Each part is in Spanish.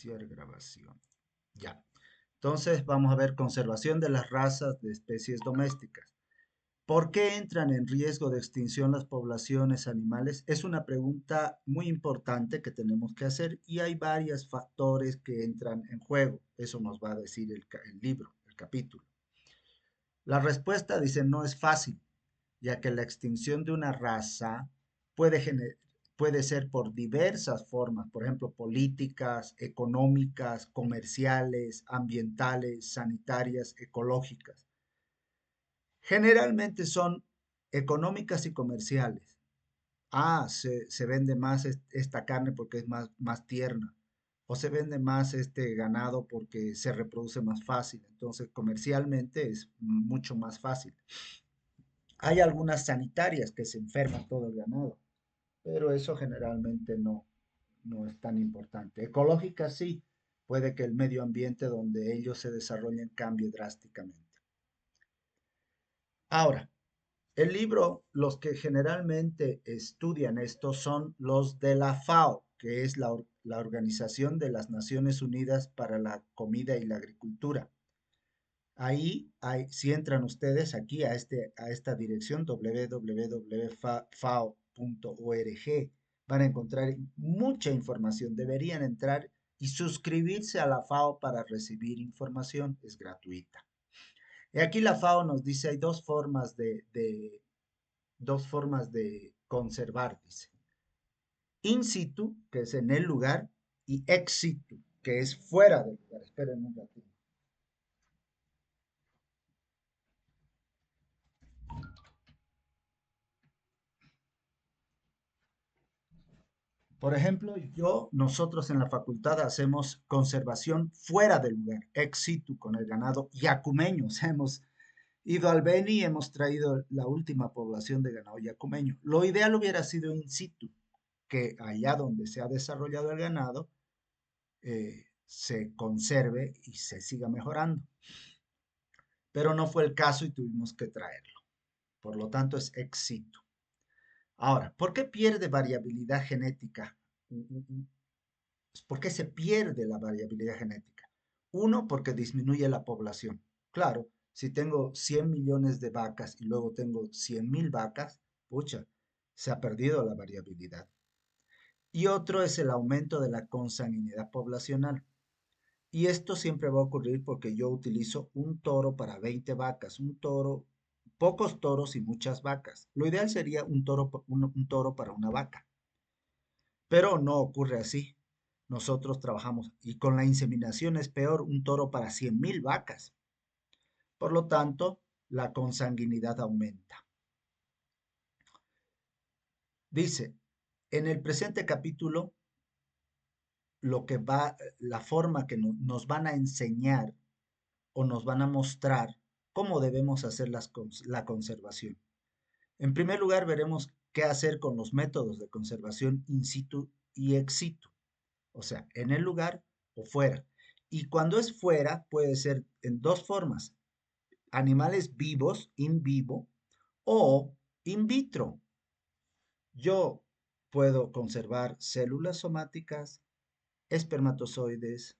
Iniciar grabación. Ya. Entonces vamos a ver conservación de las razas de especies domésticas. ¿Por qué entran en riesgo de extinción las poblaciones animales? Es una pregunta muy importante que tenemos que hacer y hay varios factores que entran en juego. Eso nos va a decir el libro, el capítulo. La respuesta dice no es fácil, ya que la extinción de una raza puede, puede ser por diversas formas, por ejemplo, políticas, económicas, comerciales, ambientales, sanitarias, ecológicas. Generalmente son económicas y comerciales. Se vende más esta carne porque es más tierna. O se vende más este ganado porque se reproduce más fácil. Entonces, comercialmente es mucho más fácil. Hay algunas sanitarias que se enferma todo el ganado, pero eso generalmente no es tan importante. Ecológica sí, puede que el medio ambiente donde ellos se desarrollen cambie drásticamente. Ahora, el libro, los que generalmente estudian esto son los de la FAO, que es la Organización de las Naciones Unidas para la Comida y la Agricultura. Ahí, si entran ustedes aquí a esta dirección www.fao.org, van a encontrar mucha información. Deberían entrar y suscribirse a la FAO para recibir información. Es gratuita. Y aquí la FAO nos dice hay dos formas de conservar, dice. In situ, que es en el lugar, y ex situ, que es fuera del lugar. Esperen un ratito. Por ejemplo, nosotros en la facultad hacemos conservación fuera del lugar, ex situ con el ganado yacumeño. O sea, hemos ido al Beni y hemos traído la última población de ganado yacumeño. Lo ideal hubiera sido in situ, que allá donde se ha desarrollado el ganado se conserve y se siga mejorando. Pero no fue el caso y tuvimos que traerlo. Por lo tanto, es ex situ. Ahora, ¿por qué pierde variabilidad genética? ¿Por qué se pierde la variabilidad genética? Uno, porque disminuye la población. Claro, si tengo 100 millones de vacas y luego tengo 100.000 vacas, pucha, se ha perdido la variabilidad. Y otro es el aumento de la consanguinidad poblacional. Y esto siempre va a ocurrir porque yo utilizo un toro para 20 vacas, un toro, pocos toros y muchas vacas. Lo ideal sería un toro para una vaca, pero no ocurre así. Nosotros trabajamos y con la inseminación es peor, un toro para 100.000 vacas. Por lo tanto, la consanguinidad aumenta. Dice, en el presente capítulo, la forma que nos van a enseñar o nos van a mostrar cómo debemos hacer la conservación. En primer lugar, veremos qué hacer con los métodos de conservación in situ y ex situ, o sea, en el lugar o fuera. Y cuando es fuera, puede ser en dos formas, animales vivos, in vivo, o in vitro. Yo puedo conservar células somáticas, espermatozoides,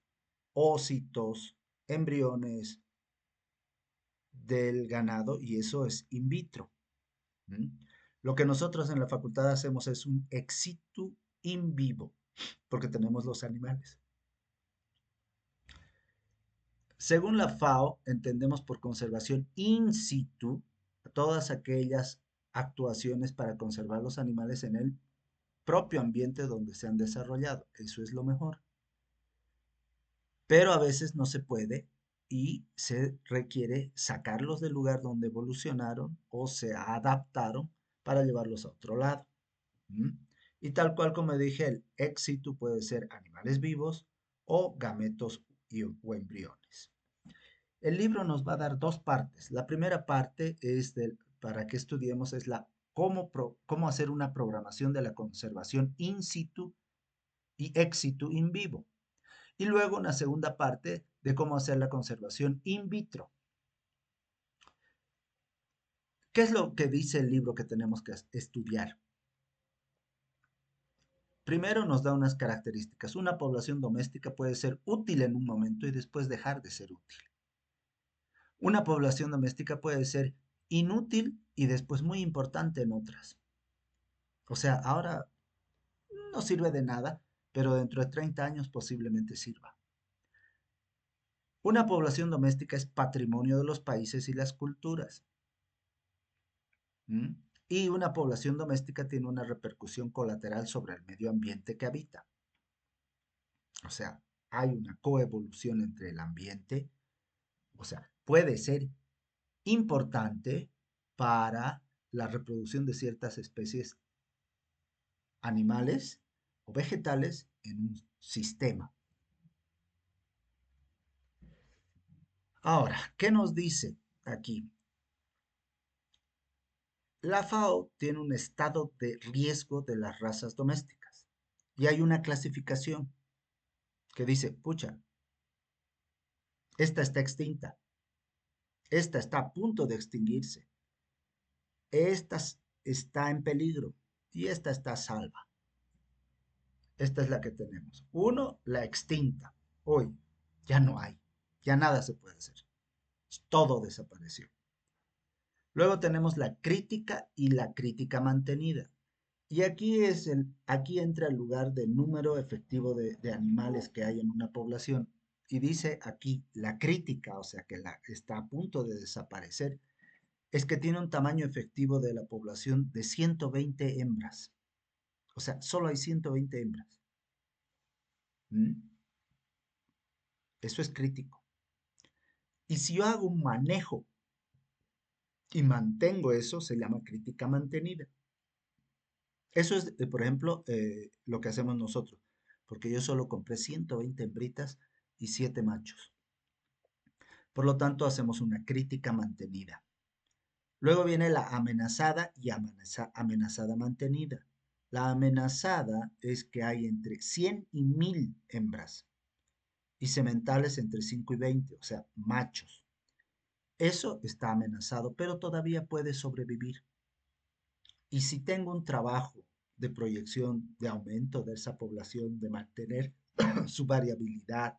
ósitos, embriones, del ganado y eso es in vitro. ¿Mm? Lo que nosotros en la facultad hacemos es un ex situ in vivo, porque tenemos los animales. Según la FAO, entendemos por conservación in situ todas aquellas actuaciones para conservar los animales en el propio ambiente donde se han desarrollado. Eso es lo mejor. Pero a veces no se puede y se requiere sacarlos del lugar donde evolucionaron o se adaptaron para llevarlos a otro lado. ¿Mm? Y tal cual como dije, el ex situ puede ser animales vivos o gametos o embriones. El libro nos va a dar dos partes. La primera parte es para que estudiemos es cómo hacer una programación de la conservación in situ y ex situ in vivo. Y luego una segunda parte de cómo hacer la conservación in vitro. ¿Qué es lo que dice el libro que tenemos que estudiar? Primero nos da unas características. Una población doméstica puede ser útil en un momento y después dejar de ser útil. Una población doméstica puede ser inútil y después muy importante en otras. O sea, ahora no sirve de nada, pero dentro de 30 años posiblemente sirva. Una población doméstica es patrimonio de los países y las culturas. ¿M? Y una población doméstica tiene una repercusión colateral sobre el medio ambiente que habita. O sea, hay una coevolución entre el ambiente, o sea, puede ser importante para la reproducción de ciertas especies animales o vegetales en un sistema. Ahora, ¿qué nos dice aquí? La FAO tiene un estado de riesgo de las razas domésticas y hay una clasificación que dice, pucha, esta está extinta, esta está a punto de extinguirse, esta está en peligro y esta está a salva. Esta es la que tenemos. Uno, la extinta. Hoy ya no hay, ya nada se puede hacer. Todo desapareció. Luego tenemos la crítica y la crítica mantenida. Y aquí entra el lugar del número efectivo de animales que hay en una población. Y dice aquí la crítica, o sea que está a punto de desaparecer, es que tiene un tamaño efectivo de la población de 120 hembras. O sea, solo hay 120 hembras. ¿Mm? Eso es crítico. Y si yo hago un manejo y mantengo eso, se llama crítica mantenida. Eso es, por ejemplo, lo que hacemos nosotros, porque yo solo compré 120 hembritas y 7 machos. Por lo tanto, hacemos una crítica mantenida. Luego viene la amenazada y amenazada mantenida. La amenazada es que hay entre 100 y 1000 hembras y sementales entre 5 y 20, o sea, machos. Eso está amenazado, pero todavía puede sobrevivir. Y si tengo un trabajo de proyección de aumento de esa población, de mantener su variabilidad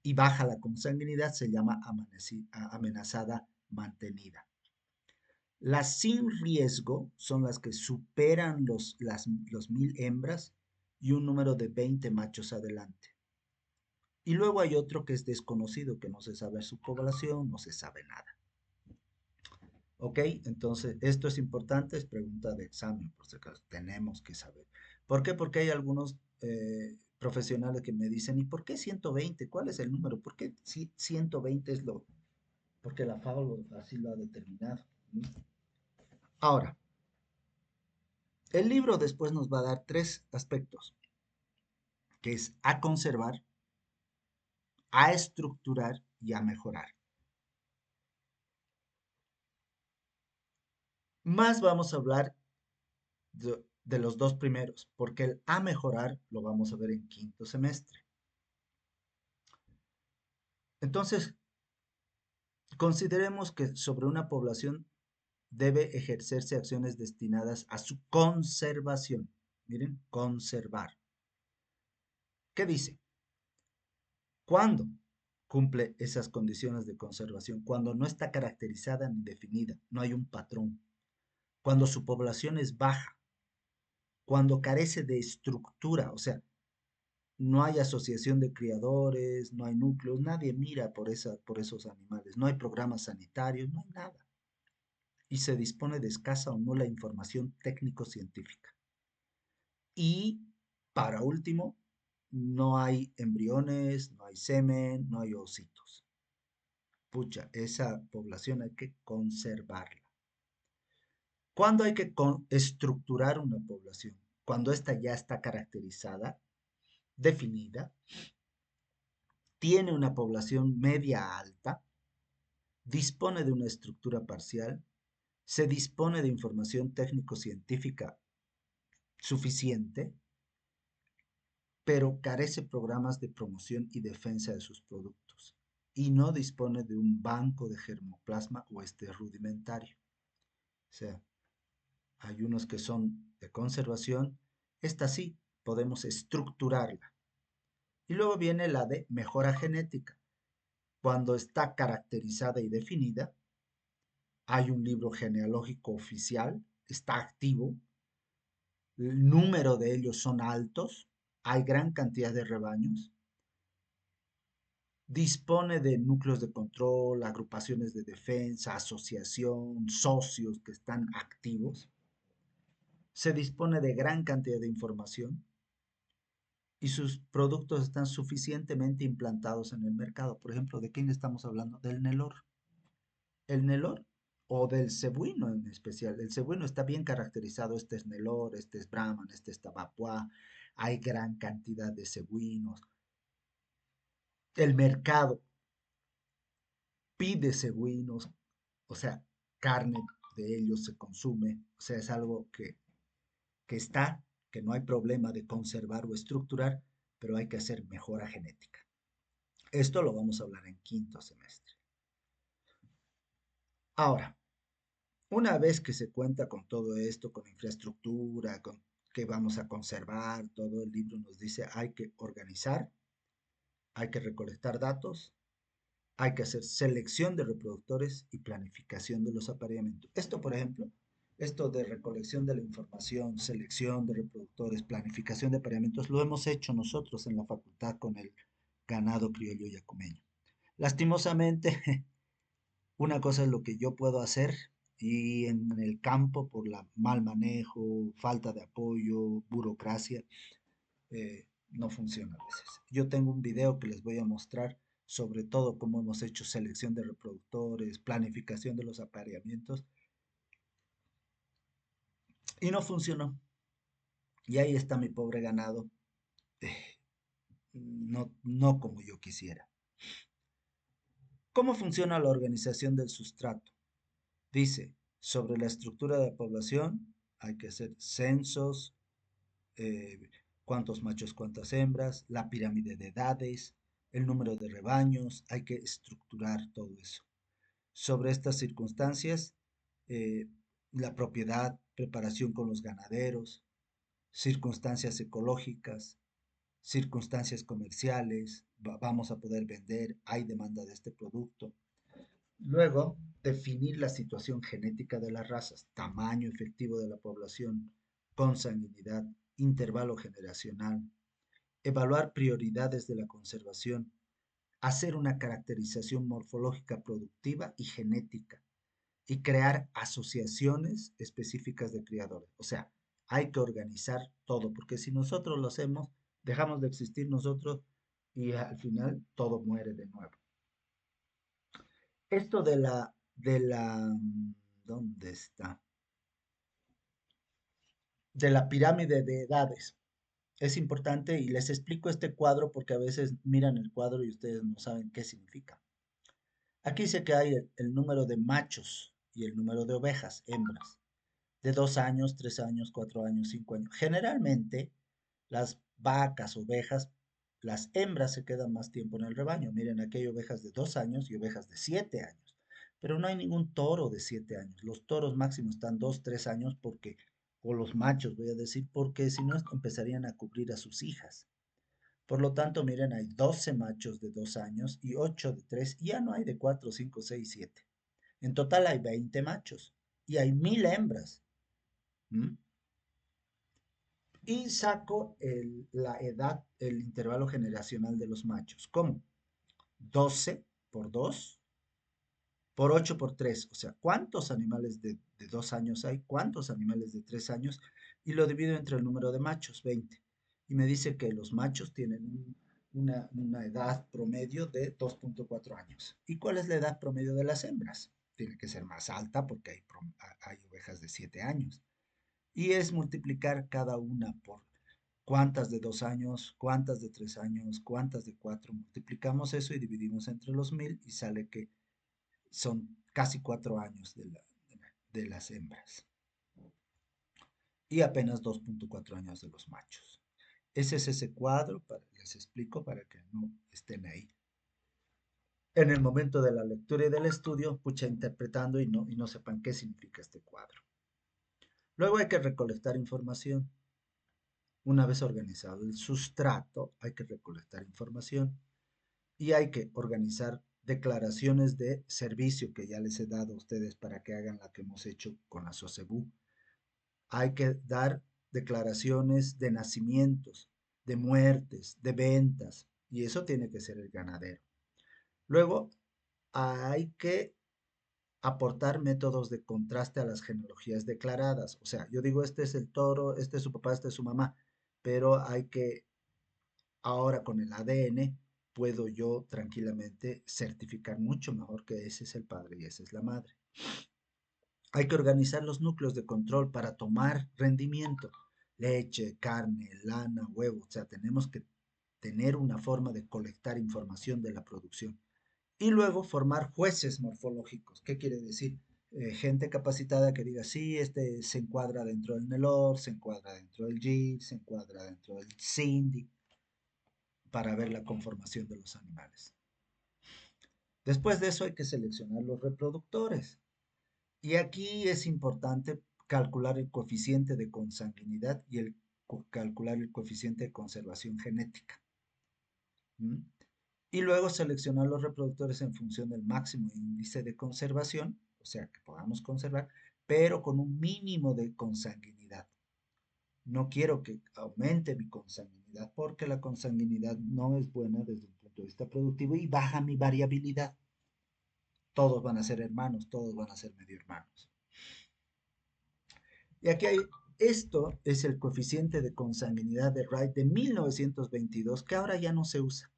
y baja la consanguinidad, se llama amenazada mantenida. Las sin riesgo son las que superan los 1000 hembras y un número de 20 machos adelante. Y luego hay otro que es desconocido, que no se sabe su población, no se sabe nada. ¿Ok? Entonces, esto es importante, es pregunta de examen, por si acaso, tenemos que saber. ¿Por qué? Porque hay algunos profesionales que me dicen, ¿y por qué 120? ¿Cuál es el número? ¿Por qué 120 es lo? Porque la FAO así lo ha determinado. ¿No? Ahora, el libro después nos va a dar tres aspectos, que es a conservar, a estructurar y a mejorar. Más vamos a hablar de los dos primeros, porque el a mejorar lo vamos a ver en quinto semestre. Entonces, consideremos que sobre una población debe ejercerse acciones destinadas a su conservación. Miren, conservar. ¿Qué dice? ¿Cuándo cumple esas condiciones de conservación? Cuando no está caracterizada ni definida, no hay un patrón. Cuando su población es baja, cuando carece de estructura, o sea, no hay asociación de criadores, no hay núcleos, nadie mira por esos animales, no hay programas sanitarios, no hay nada. Y se dispone de escasa o nula información técnico-científica. Y, para último, no hay embriones, no hay semen, no hay ositos. Pucha, esa población hay que conservarla. ¿Cuándo hay que estructurar una población? Cuando ésta ya está caracterizada, definida, tiene una población media alta, dispone de una estructura parcial, se dispone de información técnico-científica suficiente, pero carece programas de promoción y defensa de sus productos y no dispone de un banco de germoplasma o este rudimentario. O sea, hay unos que son de conservación, esta sí, podemos estructurarla. Y luego viene la de mejora genética. Cuando está caracterizada y definida, hay un libro genealógico oficial, está activo, el número de ellos son altos, hay gran cantidad de rebaños, dispone de núcleos de control, agrupaciones de defensa, asociación, socios que están activos, se dispone de gran cantidad de información y sus productos están suficientemente implantados en el mercado. Por ejemplo, ¿de quién estamos hablando? Del Nelor. El Nelor o del cebuino en especial. El cebuino está bien caracterizado. Este es Nelor, este es Brahman, este es Tabapuá. Hay gran cantidad de cebuinos. El mercado pide cebuinos, o sea, carne de ellos se consume. O sea, es algo que está, que no hay problema de conservar o estructurar, pero hay que hacer mejora genética. Esto lo vamos a hablar en quinto semestre. Ahora, una vez que se cuenta con todo esto, con infraestructura, con que vamos a conservar, todo el libro nos dice hay que organizar, hay que recolectar datos, hay que hacer selección de reproductores y planificación de los apareamientos. Esto, por ejemplo, esto de recolección de la información, selección de reproductores, planificación de apareamientos, lo hemos hecho nosotros en la facultad con el ganado criollo yacumeño. Lastimosamente, una cosa es lo que yo puedo hacer y en el campo por la mal manejo, falta de apoyo, burocracia, no funciona a veces. Yo tengo un video que les voy a mostrar sobre todo cómo hemos hecho selección de reproductores, planificación de los apareamientos y no funcionó. Y ahí está mi pobre ganado, eh, no como yo quisiera. ¿Cómo funciona la organización del sustrato? Dice, sobre la estructura de la población hay que hacer censos, cuántos machos, cuántas hembras, la pirámide de edades, el número de rebaños, hay que estructurar todo eso. Sobre estas circunstancias, eh, la propiedad, preparación con los ganaderos, circunstancias ecológicas, circunstancias comerciales, vamos a poder vender, hay demanda de este producto. Luego, definir la situación genética de las razas, tamaño efectivo de la población, consanguinidad, intervalo generacional, evaluar prioridades de la conservación, hacer una caracterización morfológica productiva y genética y crear asociaciones específicas de criadores. O sea, hay que organizar todo, porque si nosotros lo hacemos, dejamos de existir nosotros y al final todo muere de nuevo. Esto ¿dónde está? De la pirámide de edades. Es importante y les explico este cuadro porque a veces miran el cuadro y ustedes no saben qué significa. Aquí dice que hay el número de machos y el número de ovejas, hembras, de 2 años, 3 años, 4 años, 5 años. Generalmente, las vacas, ovejas, las hembras se quedan más tiempo en el rebaño. Miren, aquí hay ovejas de 2 años y ovejas de 7 años. Pero no hay ningún toro de 7 años. Los toros máximos están 2, 3 años porque, o los machos voy a decir, porque si no empezarían a cubrir a sus hijas. Por lo tanto, miren, hay 12 machos de 2 años y 8 de 3, y ya no hay de 4, 5, 6, 7. En total hay 20 machos y hay 1000 hembras. ¿Mm? Y saco la edad, el intervalo generacional de los machos. ¿Cómo? 12 por 2 por 8 por 3. O sea, ¿cuántos animales de 2 años hay? ¿Cuántos animales de 3 años? Y lo divido entre el número de machos, 20. Y me dice que los machos tienen una edad promedio de 2,4 años. ¿Y cuál es la edad promedio de las hembras? Tiene que ser más alta porque hay ovejas de 7 años. Y es multiplicar cada una por cuántas de 2 años, cuántas de 3 años, cuántas de 4. Multiplicamos eso y dividimos entre los 1000 y sale que son casi 4 años de las hembras y apenas 2,4 años de los machos. Ese es ese cuadro, les explico para que no estén ahí. En el momento de la lectura y del estudio, pucha, interpretando y no sepan qué significa este cuadro. Luego hay que recolectar información. Una vez organizado el sustrato, hay que recolectar información y hay que organizar declaraciones de servicio que ya les he dado a ustedes para que hagan la que hemos hecho con la SOCEBU. Hay que dar declaraciones de nacimientos, de muertes, de ventas, y eso tiene que ser el ganadero. Luego, hay que aportar métodos de contraste a las genealogías declaradas. O sea, yo digo, este es el toro, este es su papá, este es su mamá, pero hay que, ahora con el ADN, puedo yo tranquilamente certificar mucho mejor que ese es el padre y esa es la madre. Hay que organizar los núcleos de control para tomar rendimiento. Leche, carne, lana, huevo. O sea, tenemos que tener una forma de colectar información de la producción. Y luego formar jueces morfológicos. ¿Qué quiere decir? Gente capacitada que diga, sí, este se encuadra dentro del NELOR, se encuadra dentro del GIR, se encuadra dentro del CINDI, para ver la conformación de los animales. Después de eso hay que seleccionar los reproductores. Y aquí es importante calcular el coeficiente de consanguinidad y calcular el coeficiente de conservación genética. ¿Mm? Y luego seleccionar los reproductores en función del máximo índice de conservación, o sea, que podamos conservar, pero con un mínimo de consanguinidad. No quiero que aumente mi consanguinidad porque la consanguinidad no es buena desde el punto de vista productivo y baja mi variabilidad. Todos van a ser hermanos, todos van a ser medio hermanos. Y aquí hay, esto es el coeficiente de consanguinidad de Wright de 1922, que ahora ya no se usa.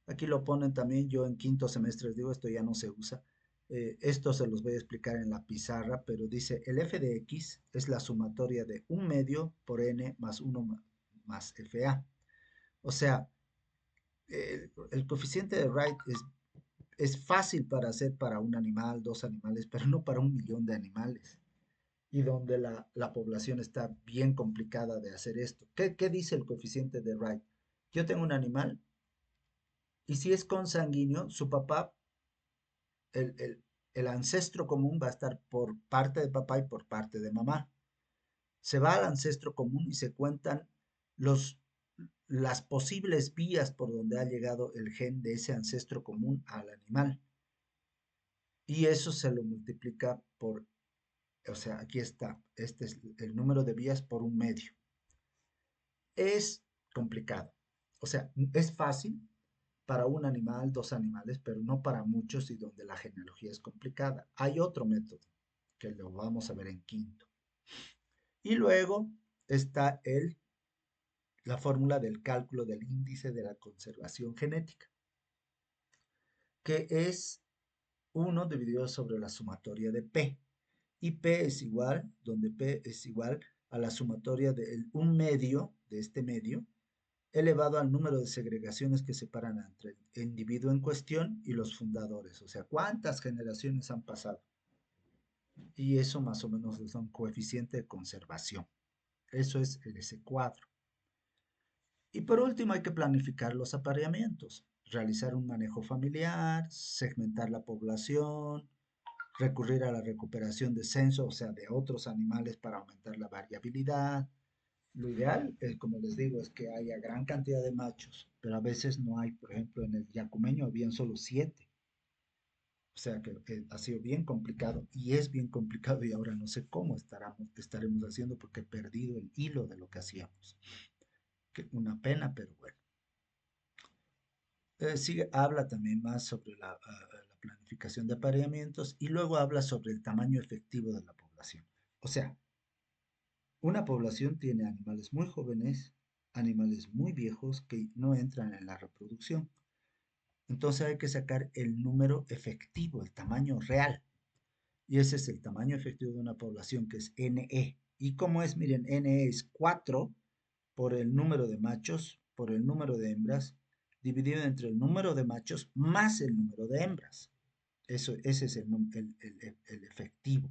Aquí lo ponen también, yo en quinto semestre les digo, esto ya no se usa. Esto se los voy a explicar en la pizarra, pero dice, el f de x es la sumatoria de un medio por n más 1 más fa. O sea, el coeficiente de Wright es fácil para hacer para un animal, dos animales, pero no para un millón de animales. Y donde la población está bien complicada de hacer esto. ¿Qué dice el coeficiente de Wright? Yo tengo un animal y si es consanguíneo, su papá, el, el, el ancestro común va a estar por parte de papá y por parte de mamá. Se va al ancestro común y se cuentan los, las posibles vías por donde ha llegado el gen de ese ancestro común al animal. Y eso se lo multiplica por, o sea, aquí está, este es el número de vías por un medio. Es complicado. O sea, es fácil para un animal, dos animales, pero no para muchos y donde la genealogía es complicada. Hay otro método que lo vamos a ver en quinto. Y luego está la fórmula del cálculo del índice de la conservación genética, que es 1 dividido sobre la sumatoria de P. Y P es igual, donde P es igual a la sumatoria de un medio, de este medio, elevado al número de segregaciones que separan entre el individuo en cuestión y los fundadores. O sea, ¿cuántas generaciones han pasado? Y eso más o menos es un coeficiente de conservación. Eso es ese cuadro. Y por último hay que planificar los apareamientos, realizar un manejo familiar, segmentar la población, recurrir a la recuperación de censo, o sea, de otros animales para aumentar la variabilidad. Lo ideal, como les digo, es que haya gran cantidad de machos, pero a veces no hay. Por ejemplo, en el yacumeño habían solo 7. O sea que ha sido bien complicado y es bien complicado y ahora no sé cómo estaremos haciendo porque he perdido el hilo de lo que hacíamos. Una pena, pero bueno. Sigue, habla también más sobre la planificación de apareamientos y luego habla sobre el tamaño efectivo de la población. O sea, una población tiene animales muy jóvenes, animales muy viejos que no entran en la reproducción. Entonces hay que sacar el número efectivo, el tamaño real. Y ese es el tamaño efectivo de una población, que es NE. ¿Y cómo es? Miren, NE es 4 por el número de machos, por el número de hembras, dividido entre el número de machos más el número de hembras. Ese es el efectivo.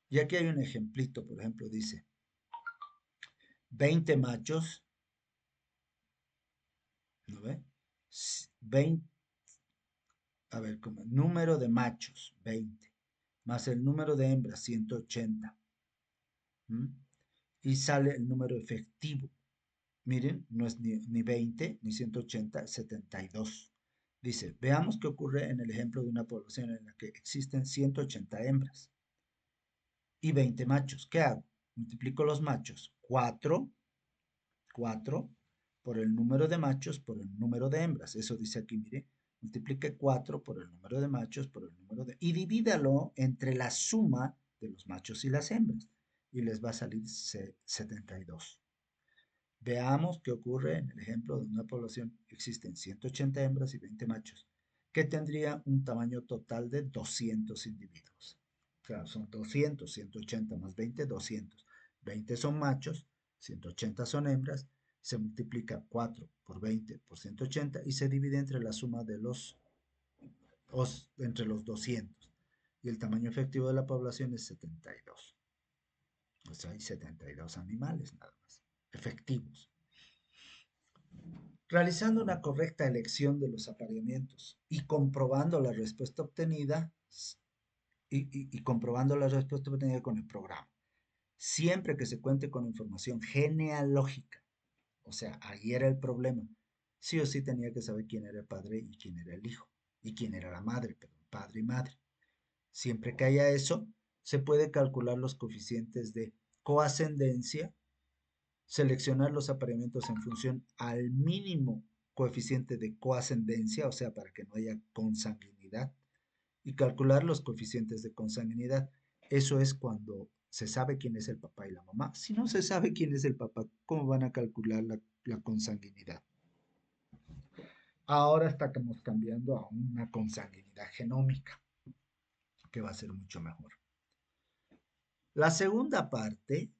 Y aquí hay un ejemplito, por ejemplo, dice 20 machos, ¿no ve? 20, a ver, como número de machos, 20, más el número de hembras, 180. ¿Mm? y sale el número efectivo. Miren, no es ni 20 ni 180, 72. Dice, veamos qué ocurre en el ejemplo de una población en la que existen 180 hembras y 20 machos. ¿Qué hago? Multiplico los machos. 4 por el número de machos por el número de hembras. Eso dice aquí, mire. Multiplique 4 por el número de machos por el número de... Y divídalo entre la suma de los machos y las hembras. Y les va a salir 72. Veamos qué ocurre en el ejemplo de una población. Existen 180 hembras y 20 machos, que tendría un tamaño total de 200 individuos. O sea, son 200, 180 más 20, 200. 20 son machos, 180 son hembras, se multiplica 4 por 20 por 180 y se divide entre la suma de entre los 200. Y el tamaño efectivo de la población es 72. O sea, hay 72 animales nada más, efectivos. Realizando una correcta elección de los apareamientos y comprobando la respuesta obtenida y comprobando la respuesta obtenida con el programa. Siempre que se cuente con información genealógica, o sea, ahí era el problema. Sí o sí tenía que saber quién era el padre y quién era el hijo, y quién era la madre, perdón, padre y madre. Siempre que haya eso, se puede calcular los coeficientes de coascendencia, seleccionar los apareamientos en función al mínimo coeficiente de coascendencia, o sea, para que no haya consanguinidad, y calcular los coeficientes de consanguinidad. Eso es cuando se sabe quién es el papá y la mamá. Si no se sabe quién es el papá, ¿cómo van a calcular la consanguinidad? Ahora estamos cambiando a una consanguinidad genómica, que va a ser mucho mejor. La segunda parte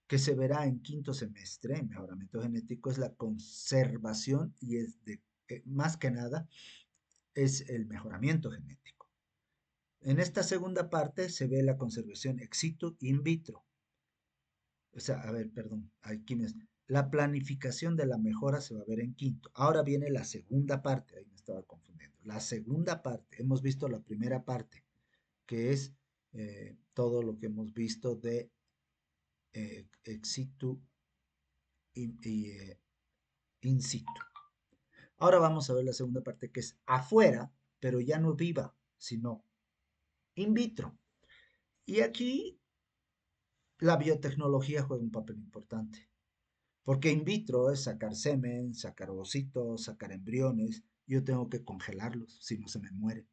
que se verá en quinto semestre en mejoramiento genético es la conservación y es más que nada es el mejoramiento genético. En esta segunda parte se ve la conservación ex situ in vitro. O sea, a ver, perdón, aquí la planificación de la mejora se va a ver en quinto. Ahora viene la segunda parte, ahí me estaba confundiendo. La segunda parte, hemos visto la primera parte, que es todo lo que hemos visto de ex situ y in situ. Ahora vamos a ver la segunda parte que es afuera, pero ya no viva, sino in vitro. Y aquí la biotecnología juega un papel importante, porque in vitro es sacar semen, sacar ovocitos, sacar embriones, yo tengo que congelarlos, si no se me muere.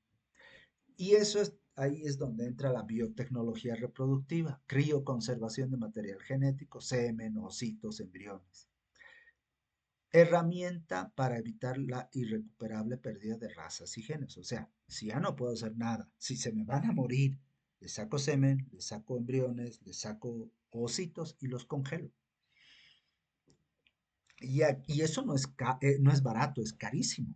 Y eso es, ahí es donde entra la biotecnología reproductiva, crioconservación de material genético, semen, ovocitos, embriones. Herramienta para evitar la irrecuperable pérdida de razas y genes. O sea, si ya no puedo hacer nada, si se me van a morir, le saco semen, le saco embriones, le saco ovocitos y los congelo. Y eso no es barato, es carísimo.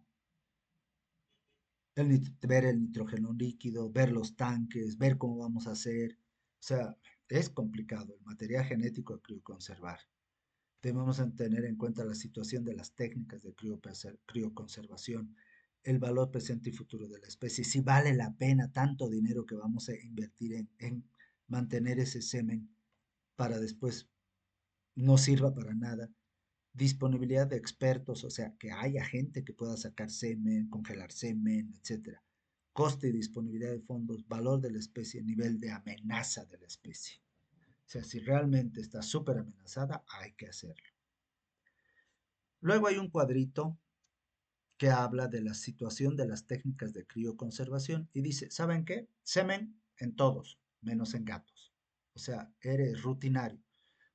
Ver el nitrógeno líquido, ver los tanques, ver cómo vamos a hacer. O sea, es complicado el material genético de crioconservar. Debemos tener en cuenta la situación de las técnicas de crioconservación, el valor presente y futuro de la especie, si vale la pena tanto dinero que vamos a invertir en mantener ese semen para después no sirva para nada. Disponibilidad de expertos, o sea, que haya gente que pueda sacar semen, congelar semen, etcétera. Coste y disponibilidad de fondos, valor de la especie, nivel de amenaza de la especie. O sea, si realmente está súper amenazada, hay que hacerlo. Luego hay un cuadrito que habla de la situación de las técnicas de crioconservación y dice, ¿saben qué? Semen en todos, menos en gatos. O sea, eres rutinario.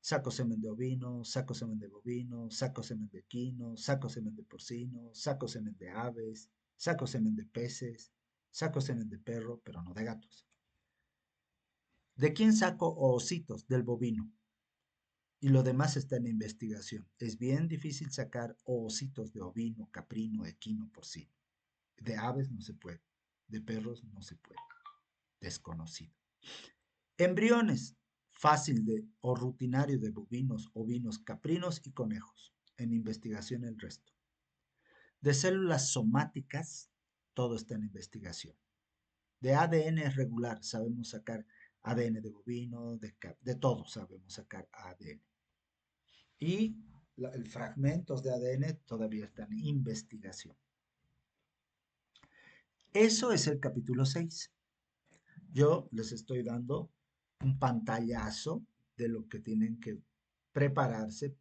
Saco semen de ovino, saco semen de bovino, saco semen de equino, saco semen de porcino, saco semen de aves, saco semen de peces, saco semen de perro, pero no de gatos. ¿De quién saco ositos? Del bovino. Y lo demás está en investigación. Es bien difícil sacar ositos de ovino, caprino, equino, porcino. De aves no se puede. De perros no se puede. Desconocido. Embriones. Fácil de o rutinario de bovinos, ovinos, caprinos y conejos. En investigación el resto. De células somáticas, todo está en investigación. De ADN regular sabemos sacar ADN de bovino, de todo sabemos sacar ADN. Y el fragmentos de ADN todavía están en investigación. Eso es el capítulo 6. Yo les estoy dando un pantallazo de lo que tienen que prepararse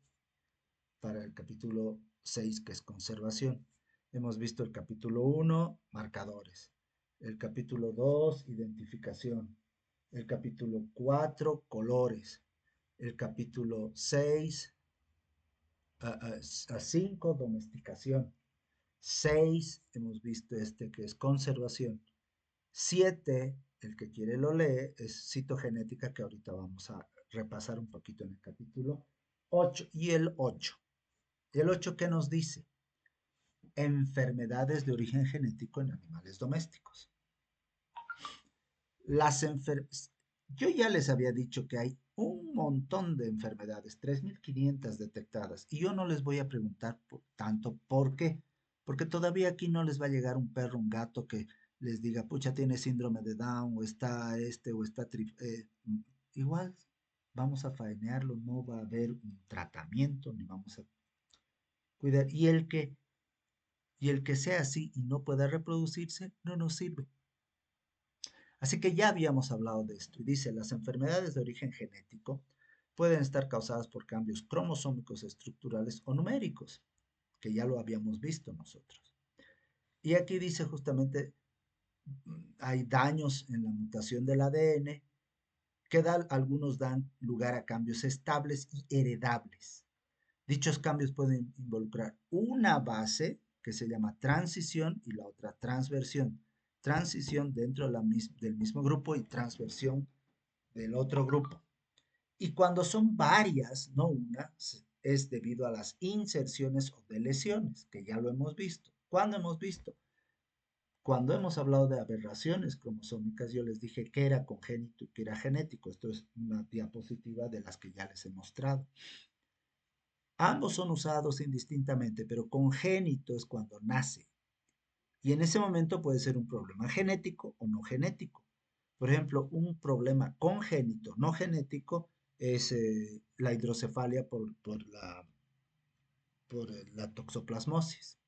para el capítulo 6, que es conservación. Hemos visto el capítulo 1, marcadores. El capítulo 2, identificación. El capítulo 4, colores. El capítulo 6 a 5, domesticación. 6, hemos visto este que es conservación. 7, el que quiere lo lee, es citogenética, que ahorita vamos a repasar un poquito en el capítulo 8. Y el 8. ¿El 8 qué nos dice? Enfermedades de origen genético en animales domésticos. Yo ya les había dicho que hay un montón de enfermedades, 3.500 detectadas, y yo no les voy a preguntar tanto por qué, porque todavía aquí no les va a llegar un perro, un gato que les diga, pucha, tiene síndrome de Down, o está o está igual vamos a faenearlo, no va a haber un tratamiento, ni vamos a cuidar, y el que sea así y no pueda reproducirse, no nos sirve. Así que ya habíamos hablado de esto y dice, las enfermedades de origen genético pueden estar causadas por cambios cromosómicos estructurales o numéricos, que ya lo habíamos visto nosotros. Y aquí dice justamente, hay daños en la mutación del ADN que algunos dan lugar a cambios estables y heredables. Dichos cambios pueden involucrar una base que se llama transición y la otra transversión. Transición dentro del mismo grupo y transversión del otro grupo. Y cuando son varias, no una, es debido a las inserciones o deleciones, que ya lo hemos visto. ¿Cuándo hemos visto? Cuando hemos hablado de aberraciones cromosómicas, yo les dije que era congénito y que era genético. Esto es una diapositiva de las que ya les he mostrado. Ambos son usados indistintamente, pero congénito es cuando nace. Y en ese momento puede ser un problema genético o no genético. Por ejemplo, un problema congénito no genético es la hidrocefalia por la toxoplasmosis.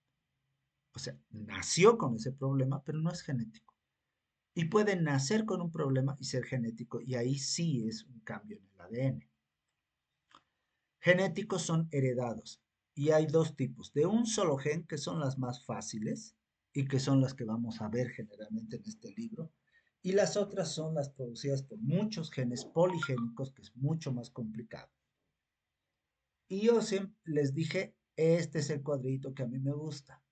O sea, nació con ese problema, pero no es genético. Y puede nacer con un problema y ser genético, y ahí sí es un cambio en el ADN. Genéticos son heredados, y hay dos tipos, de un solo gen, que son las más fáciles, y que son las que vamos a ver generalmente en este libro, y las otras son las producidas por muchos genes poligénicos, que es mucho más complicado. Y yo siempre les dije, este es el cuadrito que a mí me gusta.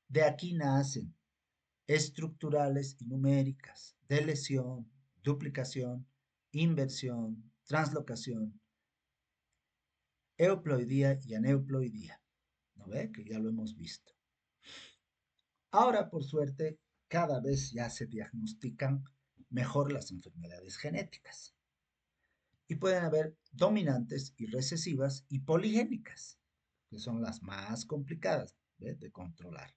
De aquí nacen estructurales y numéricas, de lesión, duplicación, inversión, translocación, euploidía y aneuploidía. ¿No ve? Que ya lo hemos visto. Ahora, por suerte, cada vez ya se diagnostican mejor las enfermedades genéticas. Y pueden haber dominantes y recesivas y poligénicas, que son las más complicadas, ¿ve?, de controlar.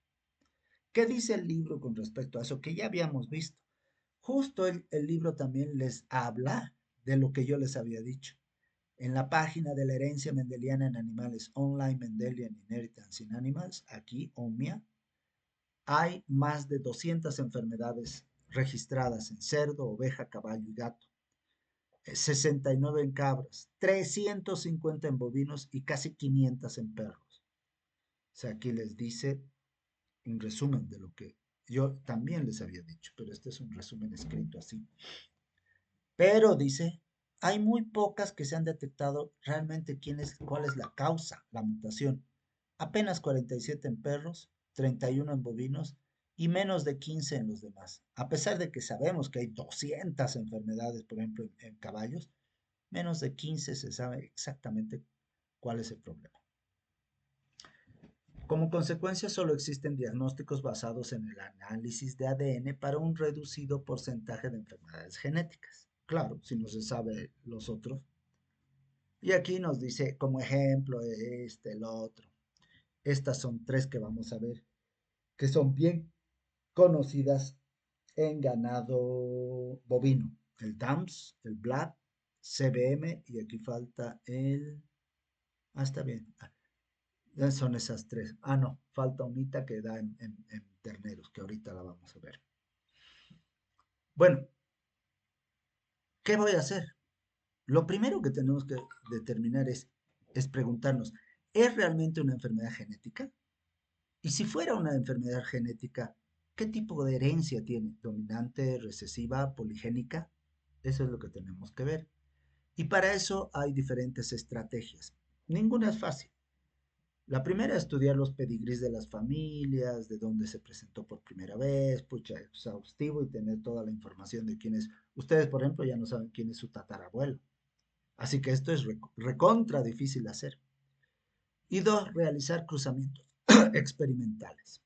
¿Qué dice el libro con respecto a eso que ya habíamos visto? Justo el libro también les habla de lo que yo les había dicho. En la página de la herencia mendeliana en animales, Online Mendelian Inheritance in Animals, aquí, OMIA, hay más de 200 enfermedades registradas en cerdo, oveja, caballo y gato, 69 en cabras, 350 en bovinos y casi 500 en perros. O sea, aquí les dice un resumen de lo que yo también les había dicho, pero este es un resumen escrito así. Pero dice, hay muy pocas que se han detectado realmente cuál es la causa, la mutación. Apenas 47 en perros, 31 en bovinos y menos de 15 en los demás. A pesar de que sabemos que hay 200 enfermedades, por ejemplo, en caballos, menos de 15 se sabe exactamente cuál es el problema. Como consecuencia, solo existen diagnósticos basados en el análisis de ADN para un reducido porcentaje de enfermedades genéticas. Claro, si no se sabe los otros. Y aquí nos dice como ejemplo el otro. Estas son tres que vamos a ver, que son bien conocidas en ganado bovino. el DAMS, el BLAT, CBM y aquí falta el... Ah, está bien. Son esas tres. Ah, no, falta unita que da en terneros, que ahorita la vamos a ver. Bueno, ¿qué voy a hacer? Lo primero que tenemos que determinar es preguntarnos, ¿es realmente una enfermedad genética? Y si fuera una enfermedad genética, ¿qué tipo de herencia tiene? ¿Dominante, recesiva, poligénica? Eso es lo que tenemos que ver. Y para eso hay diferentes estrategias. Ninguna es fácil. La primera es estudiar los pedigrís de las familias, de dónde se presentó por primera vez, pucha, exhaustivo y tener toda la información de quién es. Ustedes, por ejemplo, ya no saben quién es su tatarabuelo. Así que esto es recontra difícil de hacer. Y dos, realizar cruzamientos experimentales.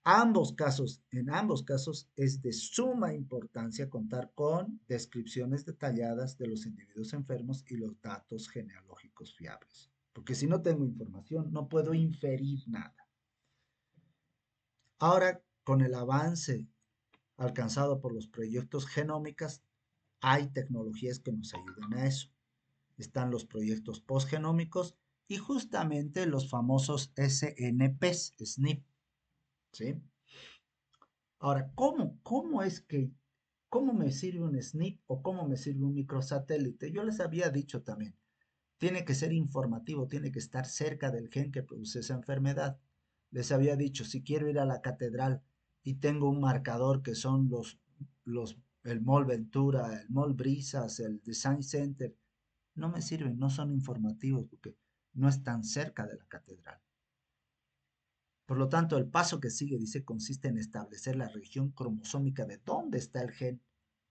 En ambos casos es de suma importancia contar con descripciones detalladas de los individuos enfermos y los datos genealógicos fiables. Porque si no tengo información, no puedo inferir nada. Ahora, con el avance alcanzado por los proyectos genómicas, hay tecnologías que nos ayudan a eso. Están los proyectos postgenómicos y justamente los famosos SNPs, SNP, ¿sí? Ahora, cómo me sirve un SNP o cómo me sirve un microsatélite? Yo les había dicho también, tiene que ser informativo, tiene que estar cerca del gen que produce esa enfermedad. Les había dicho, si quiero ir a la catedral y tengo un marcador que son el Mall Ventura, el Mall Brisas, el Design Center, no me sirven, no son informativos porque no están cerca de la catedral. Por lo tanto, el paso que sigue, dice, consiste en establecer la región cromosómica de dónde está el gen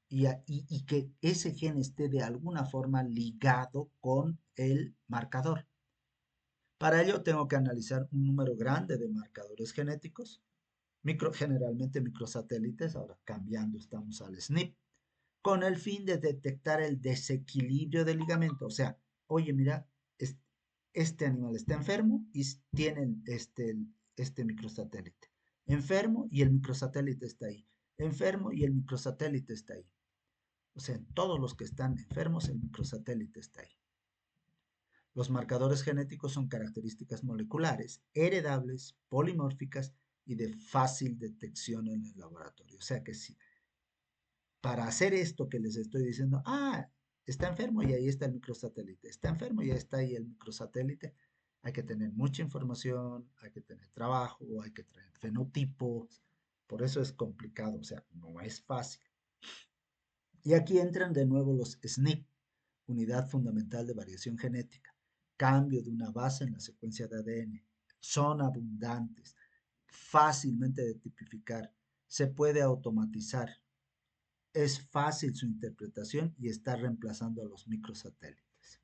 y que ese gen esté de alguna forma ligado con el marcador. Para ello tengo que analizar un número grande de marcadores genéticos, generalmente microsatélites, ahora cambiando estamos al SNP, con el fin de detectar el desequilibrio del ligamento. O sea, oye, mira, este animal está enfermo y tienen este microsatélite. Enfermo y el microsatélite está ahí. Enfermo y el microsatélite está ahí. O sea, en todos los que están enfermos, el microsatélite está ahí. Los marcadores genéticos son características moleculares, heredables, polimórficas y de fácil detección en el laboratorio. O sea que si para hacer esto que les estoy diciendo, está enfermo y ahí está el microsatélite, está enfermo y ahí está ahí el microsatélite, hay que tener mucha información, hay que tener trabajo, hay que tener fenotipos, por eso es complicado, o sea, no es fácil. Y aquí entran de nuevo los SNP, Unidad Fundamental de Variación Genética, cambio de una base en la secuencia de ADN. Son abundantes, fácilmente de tipificar, se puede automatizar, es fácil su interpretación y está reemplazando a los microsatélites.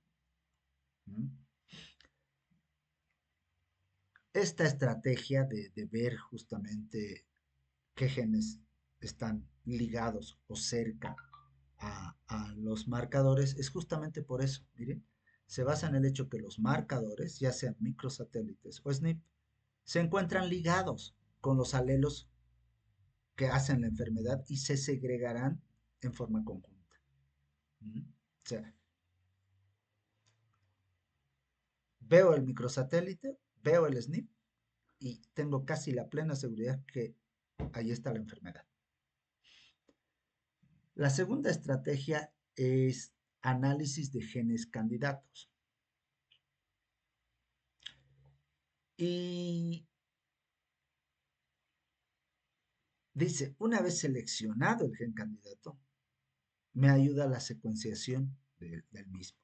¿Mm? Esta estrategia de ver justamente qué genes están ligados o cerca a los marcadores es justamente por eso, miren, se basa en el hecho que los marcadores, ya sean microsatélites o SNP, se encuentran ligados con los alelos que hacen la enfermedad y se segregarán en forma conjunta. ¿Mm? O sea, veo el microsatélite, veo el SNP y tengo casi la plena seguridad que ahí está la enfermedad. La segunda estrategia es análisis de genes candidatos. Y dice, una vez seleccionado el gen candidato, me ayuda la secuenciación del mismo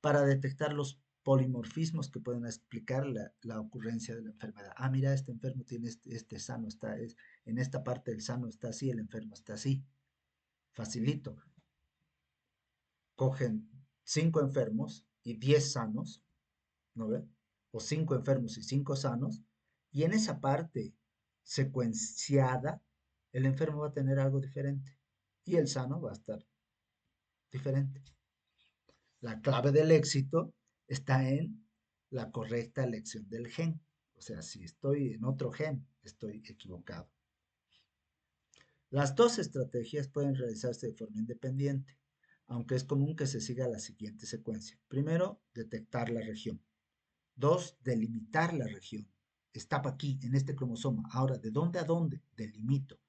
para detectar los polimorfismos que pueden explicar la ocurrencia de la enfermedad. Mira, este enfermo tiene este sano, en esta parte del sano está así, el enfermo está así. Facilito. Cogen 5 enfermos y 10 sanos, ¿no ve? O 5 enfermos y 5 sanos, y en esa parte secuenciada, el enfermo va a tener algo diferente y el sano va a estar diferente. La clave del éxito está en la correcta elección del gen. O sea, si estoy en otro gen, estoy equivocado. Las dos estrategias pueden realizarse de forma independiente, aunque es común que se siga la siguiente secuencia. Primero, detectar la región. Dos, delimitar la región. Está aquí, en este cromosoma. Ahora, ¿de dónde a dónde? Delimito.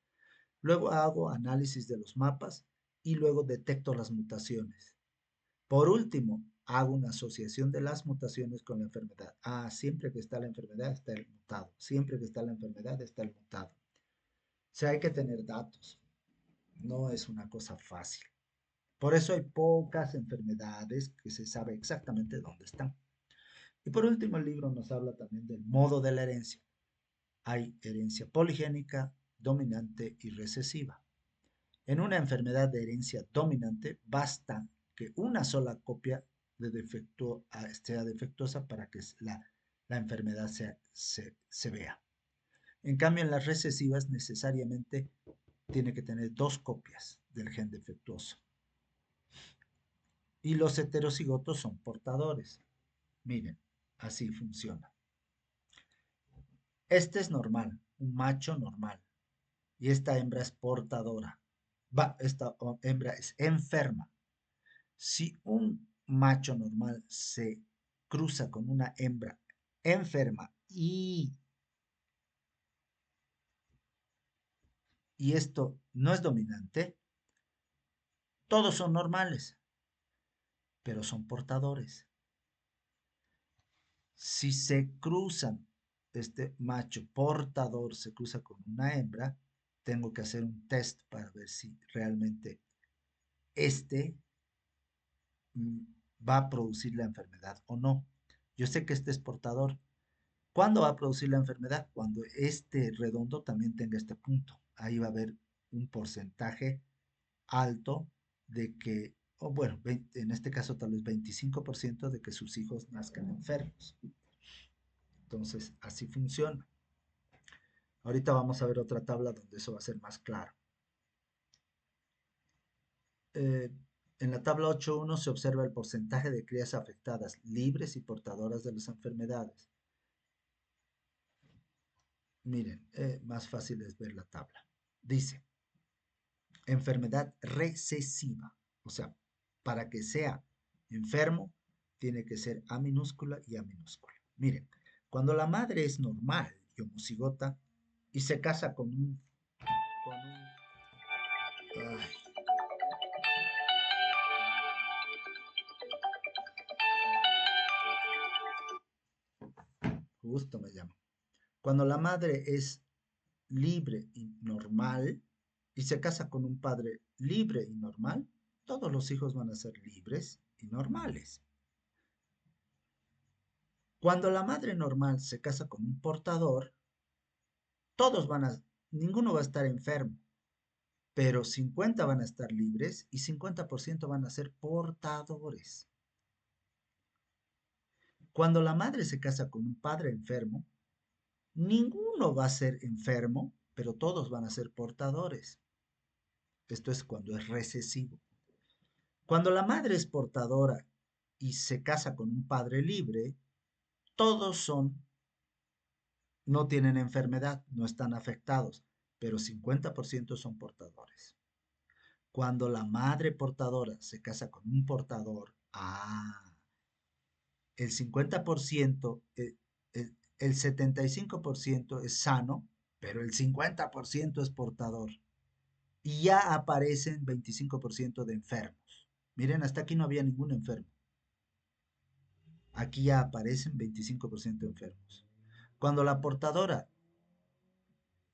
Luego hago análisis de los mapas y luego detecto las mutaciones. Por último, hago una asociación de las mutaciones con la enfermedad. Ah, siempre que está la enfermedad está el mutado. Siempre que está la enfermedad está el mutado. O sea, hay que tener datos. No es una cosa fácil. Por eso hay pocas enfermedades que se sabe exactamente dónde están. Y por último, el libro nos habla también del modo de la herencia. Hay herencia poligénica, dominante y recesiva. En una enfermedad de herencia dominante, basta que una sola copia sea defectuosa para que la enfermedad se vea. En cambio, en las recesivas necesariamente tiene que tener dos copias del gen defectuoso. Y los heterocigotos son portadores. Miren, así funciona. Este es normal, un macho normal. Y esta hembra es portadora. Esta hembra es enferma. Si un macho normal se cruza con una hembra enferma y esto no es dominante, todos son normales, pero son portadores. Si se cruzan, este macho portador se cruza con una hembra, tengo que hacer un test para ver si realmente este mm, va a producir la enfermedad o no. Yo sé que este es portador. ¿Cuándo va a producir la enfermedad? Cuando este redondo también tenga este punto. Ahí va a haber un porcentaje alto de que, o bueno, en este caso tal vez 25% de que sus hijos nazcan enfermos. Entonces, así funciona. Ahorita vamos a ver otra tabla donde eso va a ser más claro. Eh, en la tabla 8.1 se observa el porcentaje de crías afectadas, libres y portadoras de las enfermedades. Miren, más fácil es ver la tabla. Dice, enfermedad recesiva. O sea, para que sea enfermo, tiene que ser A minúscula y A minúscula. Miren, cuando la madre es normal y homocigota y se casa ay, justo me llama. Cuando la madre es libre y normal y se casa con un padre libre y normal, todos los hijos van a ser libres y normales. Cuando la madre normal se casa con un portador, todos ninguno va a estar enfermo, pero 50 van a estar libres y 50% van a ser portadores. Cuando la madre se casa con un padre enfermo, ninguno va a ser enfermo, pero todos van a ser portadores. Esto es cuando es recesivo. Cuando la madre es portadora y se casa con un padre libre, todos no tienen enfermedad, no están afectados, pero 50% son portadores. Cuando la madre portadora se casa con un portador, el 50%, el 75% es sano, pero el 50% es portador. Y ya aparecen 25% de enfermos. Miren, hasta aquí no había ningún enfermo. Aquí ya aparecen 25% enfermos. Cuando la portadora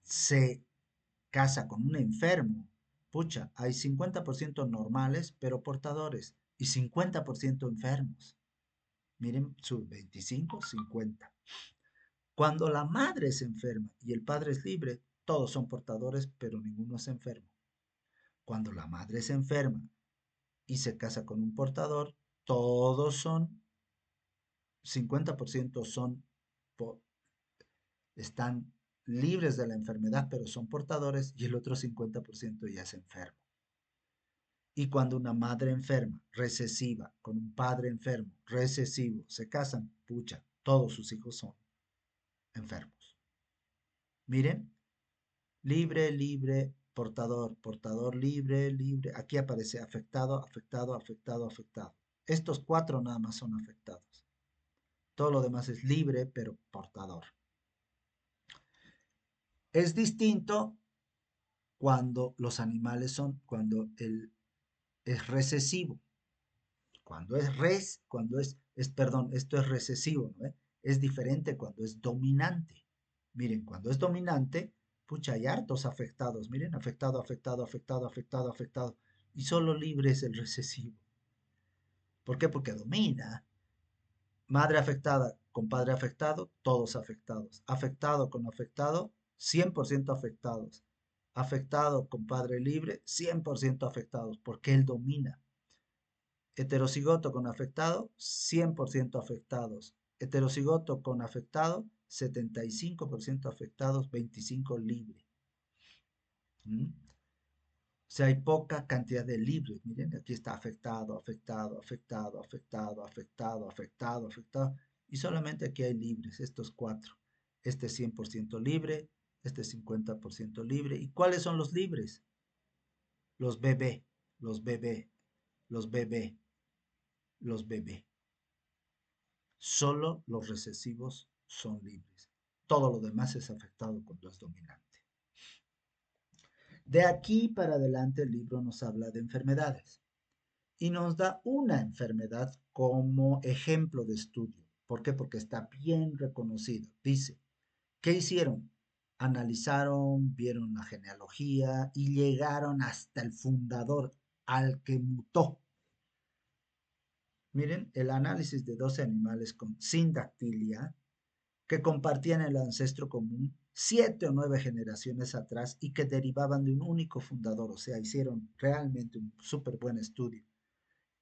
se casa con un enfermo, pucha, hay 50% normales pero portadores y 50% enfermos. Miren, su 25, 50. Cuando la madre se enferma y el padre es libre, todos son portadores pero ninguno es enfermo. Cuando la madre se enferma y se casa con un portador, todos son, 50% están libres de la enfermedad, pero son portadores, y el otro 50% ya es enfermo. Y cuando una madre enferma, recesiva, con un padre enfermo, recesivo, se casan, pucha, todos sus hijos son enfermos. Miren, libre, libre, portador, portador libre, libre. Aquí aparece afectado, afectado, afectado, afectado. Estos cuatro nada más son afectados. Todo lo demás es libre, pero portador. Es distinto cuando los animales son, cuando el es recesivo. Perdón, esto es recesivo, ¿no? Es diferente cuando es dominante. Miren, cuando es dominante, pucha, hay hartos afectados. Miren, afectado, afectado, afectado, afectado, afectado. Y solo libre es el recesivo. ¿Por qué? Porque domina. Madre afectada con padre afectado, todos afectados. Afectado con afectado, 100% afectados. Afectado con padre libre, 100% afectados, porque él domina. Heterocigoto con afectado, 100% afectados. Heterocigoto con afectado, 75% afectados, 25% libre. ¿Mm? O sea, hay poca cantidad de libres. Miren, aquí está afectado, afectado, afectado, afectado, afectado, afectado, afectado. Y solamente aquí hay libres, estos cuatro. Este es 100% libre, este es 50% libre. ¿Y cuáles son los libres? Los bebé, los bebé, los bebé, los bebé. Solo los recesivos son libres. Todo lo demás es afectado cuando es dominante. De aquí para adelante el libro nos habla de enfermedades y nos da una enfermedad como ejemplo de estudio. ¿Por qué? Porque está bien reconocido. Dice, ¿qué hicieron? Analizaron, vieron la genealogía y llegaron hasta el fundador, al que mutó. Miren, el análisis de 12 animales con sindactilia que compartían el ancestro común 7 o 9 generaciones atrás y que derivaban de un único fundador, o sea, hicieron realmente un súper buen estudio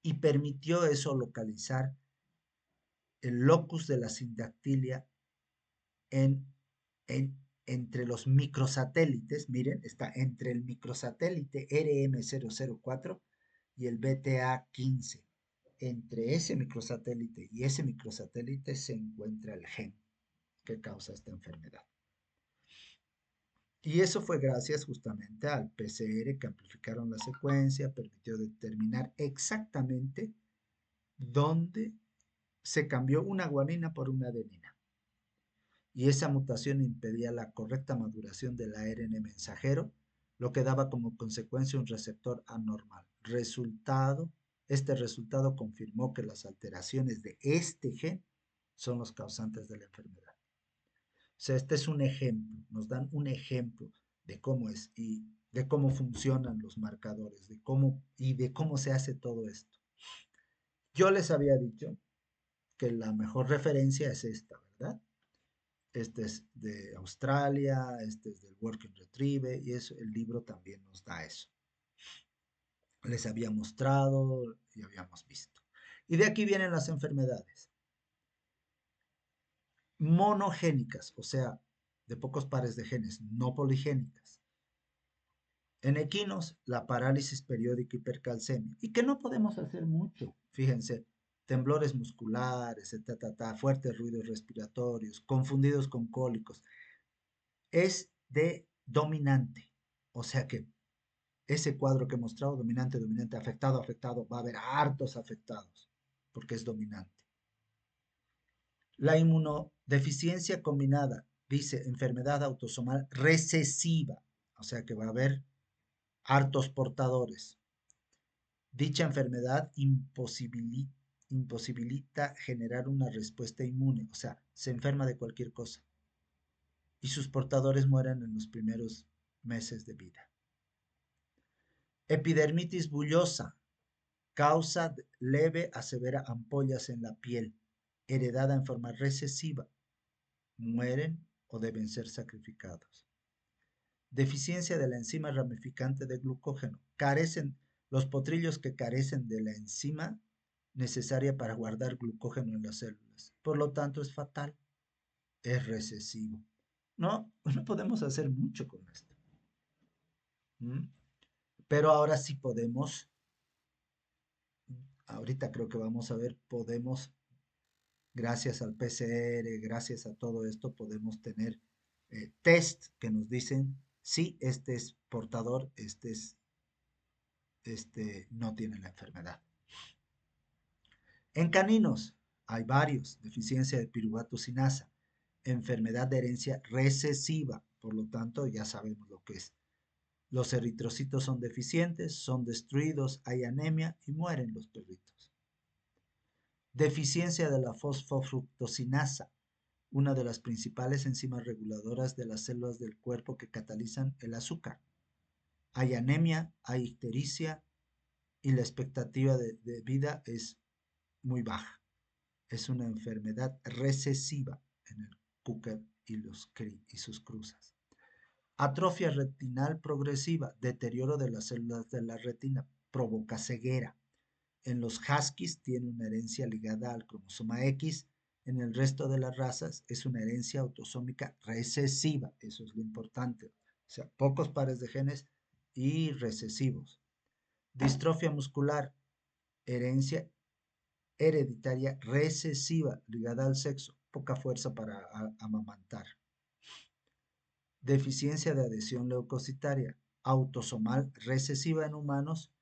y permitió eso localizar el locus de la sindactilia en, entre los microsatélites, miren, está entre el microsatélite RM004 y el BTA15. Entre ese microsatélite y ese microsatélite se encuentra el gen que causa esta enfermedad. Y eso fue gracias justamente al PCR que amplificaron la secuencia, permitió determinar exactamente dónde se cambió una guanina por una adenina. Y esa mutación impedía la correcta maduración del ARN mensajero, lo que daba como consecuencia un receptor anormal. Este resultado confirmó que las alteraciones de este gen son los causantes de la enfermedad. O sea, este es un ejemplo, nos dan un ejemplo de cómo es y de cómo funcionan los marcadores, de cómo se hace todo esto. Yo les había dicho que la mejor referencia es esta, ¿verdad? Este es de Australia, este es del Working Retrieve y eso, el libro también nos da eso. Les había mostrado y habíamos visto. Y de aquí vienen las enfermedades monogénicas, o sea, de pocos pares de genes, no poligénicas. En equinos, la parálisis periódica hipercalcemia, y que no podemos hacer mucho, fíjense, temblores musculares, fuertes ruidos respiratorios, confundidos con cólicos, es de dominante, o sea que ese cuadro que he mostrado, dominante, dominante, afectado, afectado, va a haber hartos afectados, porque es dominante. La inmunodeficiencia combinada, dice enfermedad autosomal recesiva, o sea que va a haber hartos portadores. Dicha enfermedad imposibilita generar una respuesta inmune, o sea, se enferma de cualquier cosa y sus portadores mueren en los primeros meses de vida. Epidermitis bullosa, causa leve a severa ampollas en la piel, heredada en forma recesiva, mueren o deben ser sacrificados. Deficiencia de la enzima ramificante de glucógeno. Los potrillos que carecen de la enzima necesaria para guardar glucógeno en las células. Por lo tanto, es fatal. Es recesivo. No, no podemos hacer mucho con esto. ¿Mm? Pero ahora sí podemos, ahorita creo que vamos a ver, podemos, gracias al PCR, gracias a todo esto, podemos tener test que nos dicen sí, este es portador, no tiene la enfermedad. En caninos hay varios, deficiencia de piruvato sinasa, enfermedad de herencia recesiva, por lo tanto ya sabemos lo que es. Los eritrocitos son deficientes, son destruidos, hay anemia y mueren los perritos. Deficiencia de la fosfofructosinasa, una de las principales enzimas reguladoras de las células del cuerpo que catalizan el azúcar. Hay anemia, hay ictericia y la expectativa de vida es muy baja. Es una enfermedad recesiva en el cúquer y sus cruzas. Atrofia retinal progresiva, deterioro de las células de la retina, provoca ceguera. En los huskies tiene una herencia ligada al cromosoma X, en el resto de las razas es una herencia autosómica recesiva, eso es lo importante, o sea, pocos pares de genes y recesivos. Distrofia muscular, herencia hereditaria recesiva ligada al sexo, poca fuerza para amamantar. Deficiencia de adhesión leucocitaria, autosomal recesiva en humanos,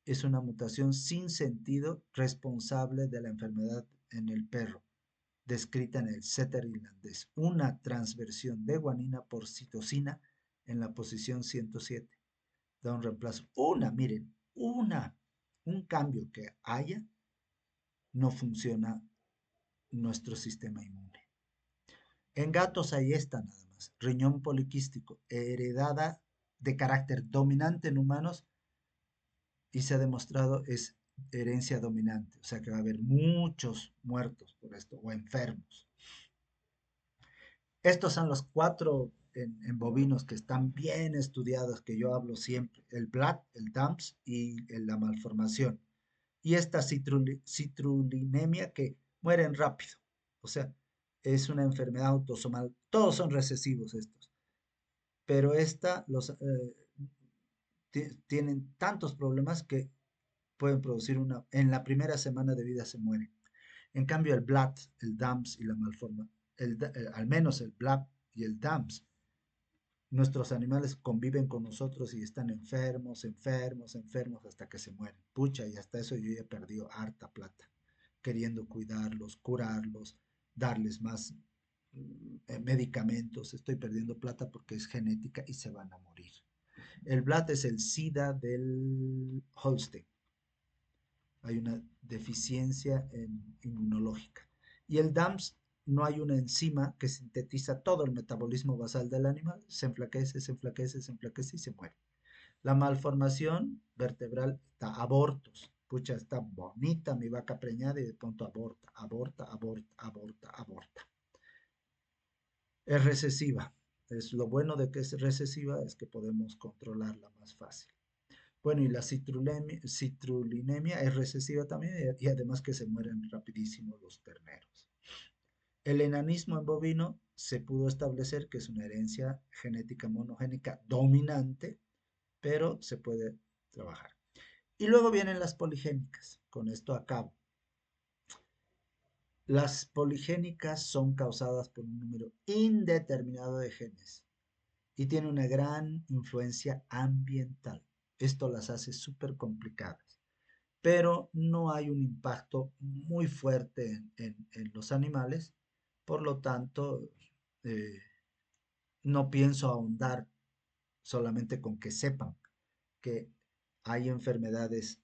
es una mutación sin sentido responsable de la enfermedad en el perro, descrita en el setter irlandés, una transversión de guanina por citosina en la posición 107. Da un reemplazo. Miren, un cambio que haya, no funciona nuestro sistema inmune. En gatos hay esta nada más, riñón poliquístico, heredada de carácter dominante en humanos y se ha demostrado es herencia dominante, o sea que va a haber muchos muertos por esto o enfermos. Estos son los cuatro en bovinos que están bien estudiados, que yo hablo siempre, el BLAT, el DAMPS y la malformación. Y esta citrulinemia que mueren rápido, o sea, es una enfermedad autosomal, todos son recesivos estos, pero tienen tantos problemas que pueden producir en la primera semana de vida se mueren. En cambio, el BLAT, el DAMS y la malforma, al menos el BLAT y el DAMS, nuestros animales conviven con nosotros y están enfermos, enfermos, enfermos hasta que se mueren. Pucha, y hasta eso yo ya he perdido harta plata, queriendo cuidarlos, curarlos, darles más medicamentos. Estoy perdiendo plata porque es genética y se van a morir. El BLAT es el SIDA del Holstein. Hay una deficiencia inmunológica. Y el DAMS no hay una enzima que sintetiza todo el metabolismo basal del animal, se enflaquece, se enflaquece, se enflaquece y se muere. La malformación vertebral está abortos. Pucha, está bonita mi vaca preñada y de pronto aborta, aborta, aborta, aborta, aborta. Es recesiva. Es lo bueno de que es recesiva es que podemos controlarla más fácil. Bueno, y la citrulinemia es recesiva también y además que se mueren rapidísimo los terneros. El enanismo en bovino se pudo establecer que es una herencia genética monogénica dominante, pero se puede trabajar. Y luego vienen las poligénicas. Con esto acabo. Las poligénicas son causadas por un número indeterminado de genes y tienen una gran influencia ambiental. Esto las hace súper complicadas, pero no hay un impacto muy fuerte en los animales, por lo tanto, eh, no pienso ahondar solamente con que sepan que hay enfermedades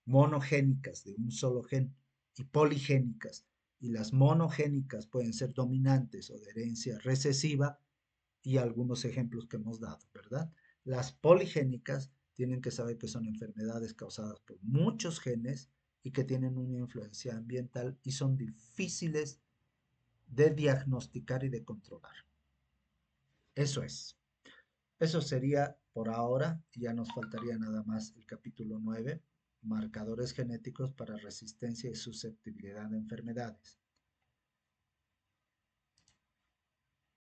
monogénicas de un solo gen y poligénicas, y las monogénicas pueden ser dominantes o de herencia recesiva, y algunos ejemplos que hemos dado, ¿verdad? Las poligénicas tienen que saber que son enfermedades causadas por muchos genes y que tienen una influencia ambiental y son difíciles de diagnosticar y de controlar. Eso es. Eso sería por ahora. Ya nos faltaría nada más el capítulo 9, marcadores genéticos para resistencia y susceptibilidad a enfermedades.